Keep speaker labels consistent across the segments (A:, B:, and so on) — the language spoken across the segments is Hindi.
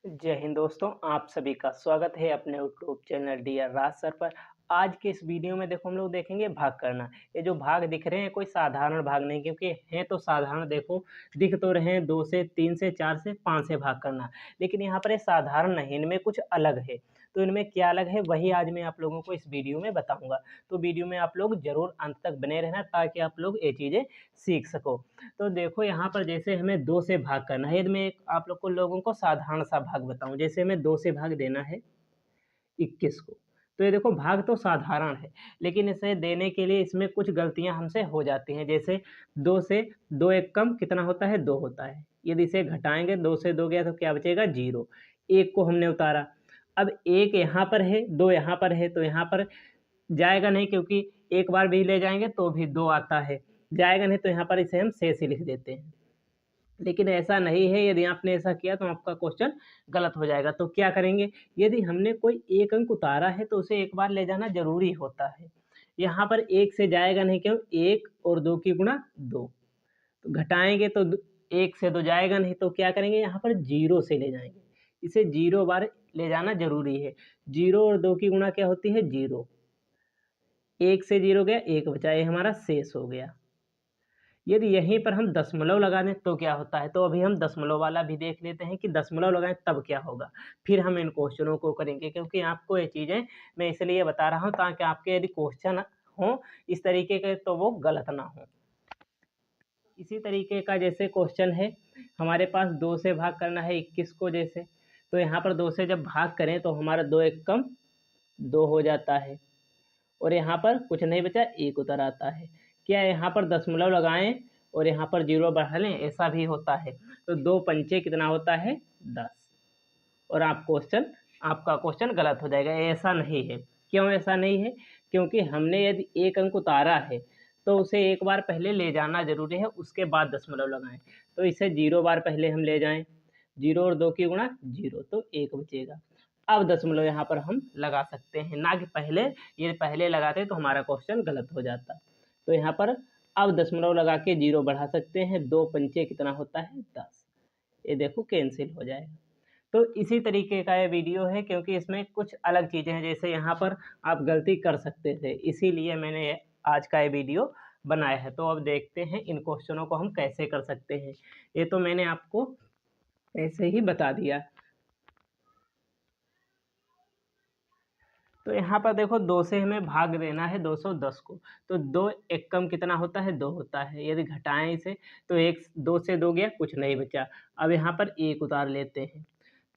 A: जय हिंद दोस्तों, आप सभी का स्वागत है अपने यूट्यूब चैनल डियर राज सर पर। आज के इस वीडियो में देखो हम लोग देखेंगे भाग करना। ये जो भाग दिख रहे हैं कोई साधारण भाग नहीं, क्योंकि हैं तो साधारण, देखो दिख तो रहे हैं 2 से 3 से 4 से 5 से भाग करना, लेकिन यहाँ पर ये साधारण नहीं, इनमें कुछ अलग है। तो इनमें क्या अलग है वही आज मैं आप लोगों को इस वीडियो में बताऊंगा। तो वीडियो में आप लोग जरूर अंत तक बने रहना ताकि आप लोग ये चीज़ें सीख सको। तो देखो यहाँ पर जैसे हमें 2 से भाग करना है, यदि मैं आप लोगों को साधारण सा भाग बताऊं, जैसे हमें 2 से भाग देना है 21 को। तो ये देखो भाग तो साधारण है, लेकिन इसे देने के लिए इसमें कुछ गलतियां हमसे हो जाती हैं। जैसे 2 से 2 एक कम कितना होता है, 2 होता है। यदि इसे घटाएंगे, 2 से 2 गया तो क्या बचेगा, 0। 1 को हमने उतारा, अब 1 यहाँ पर है, 2 यहाँ पर है, तो यहाँ पर जाएगा नहीं, क्योंकि एक बार भी ले जाएंगे तो भी 2 आता है, जाएगा नहीं, तो यहाँ पर इसे हम शेष ही लिख देते हैं। लेकिन ऐसा नहीं है, यदि आपने ऐसा किया तो आपका क्वेश्चन गलत हो जाएगा। तो क्या करेंगे, यदि हमने कोई एक अंक उतारा है तो उसे एक बार ले जाना जरूरी होता है। यहाँ पर 1 से जाएगा नहीं, क्यों, 1 और 2 की गुणा 2। तो घटाएंगे तो 1 से 2 जाएगा नहीं, तो क्या करेंगे, यहाँ पर 0 से ले जाएंगे। इसे 0 बार ले जाना जरूरी है। 0 और 2 की गुणा क्या होती है, 0। 1 से 0 गया, 1 बचा, ये हमारा शेष हो गया। यदि यहीं पर हम दशमलव लगा दें तो क्या होता है, तो अभी हम दशमलव वाला भी देख लेते हैं कि दशमलव लगाएं तब क्या होगा। फिर हम इन क्वेश्चनों को करेंगे, क्योंकि आपको ये चीज़ें मैं इसलिए बता रहा हूँ ताकि आपके यदि क्वेश्चन हो इस तरीके के तो वो गलत ना हो। इसी तरीके का जैसे क्वेश्चन है, हमारे पास 2 से भाग करना है 21 को, जैसे तो यहाँ पर 2 से जब भाग करें तो हमारा 2 एक कम 2 हो जाता है, और यहाँ पर कुछ नहीं बचा, 1 उतर आता है। क्या यहाँ पर दशमलव लगाएं और यहाँ पर 0 बढ़ा लें, ऐसा भी होता है। तो 2 पंचे कितना होता है, 10। और आपका क्वेश्चन गलत हो जाएगा। ऐसा नहीं है। क्यों ऐसा नहीं है, क्योंकि हमने यदि एक अंक उतारा है तो उसे एक बार पहले ले जाना जरूरी है, उसके बाद दशमलव लगाएं। तो इसे 0 बार पहले हम ले जाएं, 0 और 2 की गुणा 0, तो 1 बचेगा। अब दशमलव यहाँ पर हम लगा सकते हैं, ना कि पहले। ये पहले लगाते तो हमारा क्वेश्चन गलत हो जाता। तो यहाँ पर अब दशमलव लगा के 0 बढ़ा सकते हैं। 2 पंचे कितना होता है, 10। ये देखो कैंसिल हो जाएगा। तो इसी तरीके का ये वीडियो है, क्योंकि इसमें कुछ अलग चीज़ें हैं, जैसे यहाँ पर आप गलती कर सकते थे, इसीलिए मैंने आज का ये वीडियो बनाया है। तो अब देखते हैं इन क्वेश्चनों को हम कैसे कर सकते हैं। ये तो मैंने आपको ऐसे ही बता दिया। तो यहाँ पर देखो 2 से हमें भाग देना है 210 को। तो 2 एक कम कितना होता है, 2 होता है। यदि घटाएं इसे तो 1, 2 से 2 गया, कुछ नहीं बचा। अब यहाँ पर 1 उतार लेते हैं।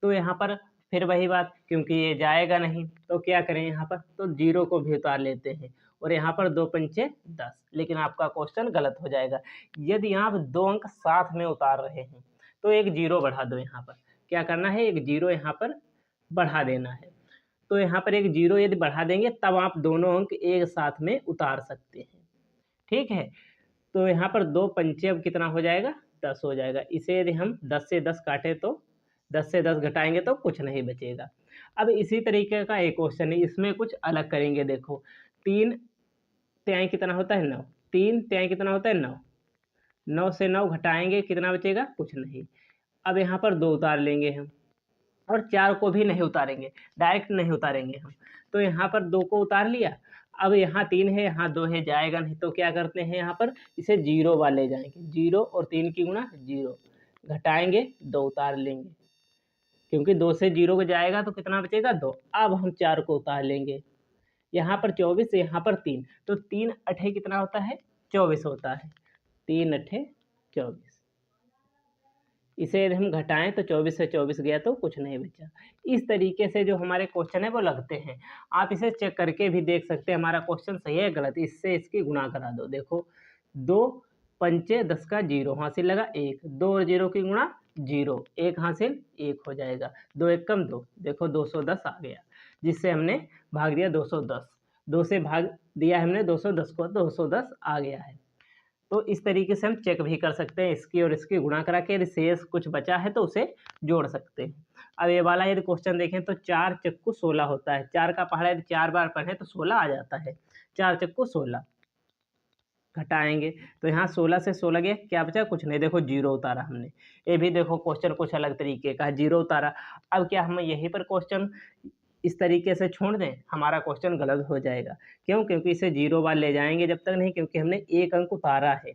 A: तो यहाँ पर फिर वही बात, क्योंकि ये जाएगा नहीं तो क्या करें, यहाँ पर तो 0 को भी उतार लेते हैं। और यहाँ पर 2 पंचे 10, लेकिन आपका क्वेश्चन गलत हो जाएगा। यदि आप 2 अंक साथ में उतार रहे हैं तो एक 0 बढ़ा दो। यहाँ पर क्या करना है, एक 0 यहाँ पर बढ़ा देना है। तो यहाँ पर एक 0 यदि बढ़ा देंगे तब आप दोनों अंक एक साथ में उतार सकते हैं। ठीक है। तो यहाँ पर 2 पंचे अब कितना हो जाएगा, 10 हो जाएगा। इसे यदि हम 10 से 10 काटे तो 10 से 10 घटाएंगे तो कुछ नहीं बचेगा। अब इसी तरीके का एक क्वेश्चन है, इसमें कुछ अलग करेंगे। देखो 3 तिहाई कितना होता है, 9। 3 तिहाई कितना होता है, 9। 9 से 9 घटाएंगे कितना बचेगा, कुछ नहीं। अब यहाँ पर 2 उतार लेंगे हम, और 4 को भी नहीं उतारेंगे, डायरेक्ट नहीं उतारेंगे हम। तो यहाँ पर 2 को उतार लिया। अब यहाँ 3 है, यहाँ 2 है, जाएगा नहीं, तो क्या करते हैं, यहाँ पर इसे 0 बार ले जाएंगे। 0 और 3 की गुणा 0, घटाएंगे 2 उतार लेंगे, क्योंकि 2 से 0 को जाएगा तो कितना बचेगा, 2। अब हम 4 को उतार लेंगे। यहाँ पर 24, यहाँ पर 3, तो 3 अठे कितना होता है, 24 होता है। 3 अठे 24। इसे यदि हम घटाएं तो 24 से 24 गया तो कुछ नहीं बचा। इस तरीके से जो हमारे क्वेश्चन है वो लगते हैं। आप इसे चेक करके भी देख सकते हैं हमारा क्वेश्चन सही है गलत। इससे इसकी गुणा करा दो। देखो 2 पंचे 10 का 0 हासिल लगा 1, 2 और 0 की गुणा 0, 1 हासिल 1 हो जाएगा। 2 एक कम 2, देखो 210 आ गया, जिससे हमने भाग दिया 210। 2 से भाग दिया हमने 210 को, 210 आ गया है। तो इस तरीके से हम चेक भी कर सकते हैं, इसकी और इसकी गुणा करा के। यदि शेष कुछ बचा है तो उसे जोड़ सकते हैं। अब ये वाला यदि क्वेश्चन देखें तो 4 चक्कू 16 होता है। 4 का पहाड़ा यदि 4 बार पढ़ें तो 16 आ जाता है। 4 चक्कू 16। घटाएंगे तो यहाँ 16 से 16 गया, क्या बचा? कुछ नहीं, देखो जीरो उतारा हमने। ये भी देखो क्वेश्चन कुछ अलग तरीके का है, जीरो उतारा। अब क्या हम यहीं पर क्वेश्चन इस तरीके से छोड़ दें? हमारा क्वेश्चन गलत हो जाएगा। क्यों? क्योंकि इसे जीरो बार ले जाएंगे जब तक नहीं, क्योंकि हमने एक अंक उतारा है।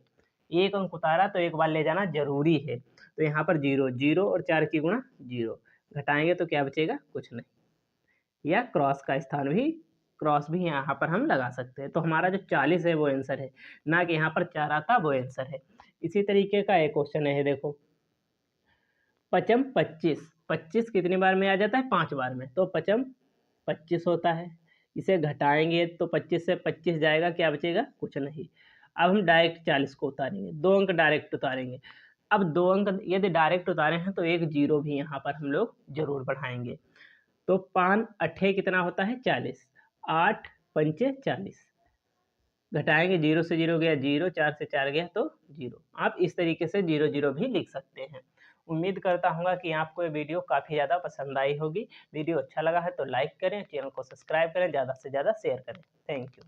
A: एक अंक उतारा तो एक बार ले जाना जरूरी है। तो यहाँ पर जीरो, जीरो और 4 की गुणा जीरो, घटाएंगे तो क्या बचेगा? कुछ नहीं। या क्रॉस का स्थान भी, क्रॉस भी यहाँ पर हम लगा सकते हैं। तो हमारा जो 40 है वो आंसर है, ना कि यहाँ पर 4 आता वो आंसर है। इसी तरीके का एक क्वेश्चन है, देखो पचम 25, 25 कितनी बार में आ जाता है? 5 बार में, तो पचम 25 होता है। इसे घटाएंगे तो 25 से 25 जाएगा, क्या बचेगा? कुछ नहीं। अब हम डायरेक्ट 40 को उतारेंगे, 2 अंक डायरेक्ट उतारेंगे। अब 2 अंक यदि डायरेक्ट उतारे हैं तो एक जीरो भी यहाँ पर हम लोग जरूर बढ़ाएंगे। तो 5 अट्ठे कितना होता है? 40, 8 पंचे 40, घटाएंगे, जीरो से जीरो गया जीरो, 4 से 4 गया तो जीरो। आप इस तरीके से जीरो जीरो भी लिख सकते हैं। उम्मीद करता हूँ कि आपको ये वीडियो काफ़ी ज़्यादा पसंद आई होगी। वीडियो अच्छा लगा है तो लाइक करें, चैनल को सब्सक्राइब करें, ज़्यादा से ज़्यादा शेयर करें। Thank you.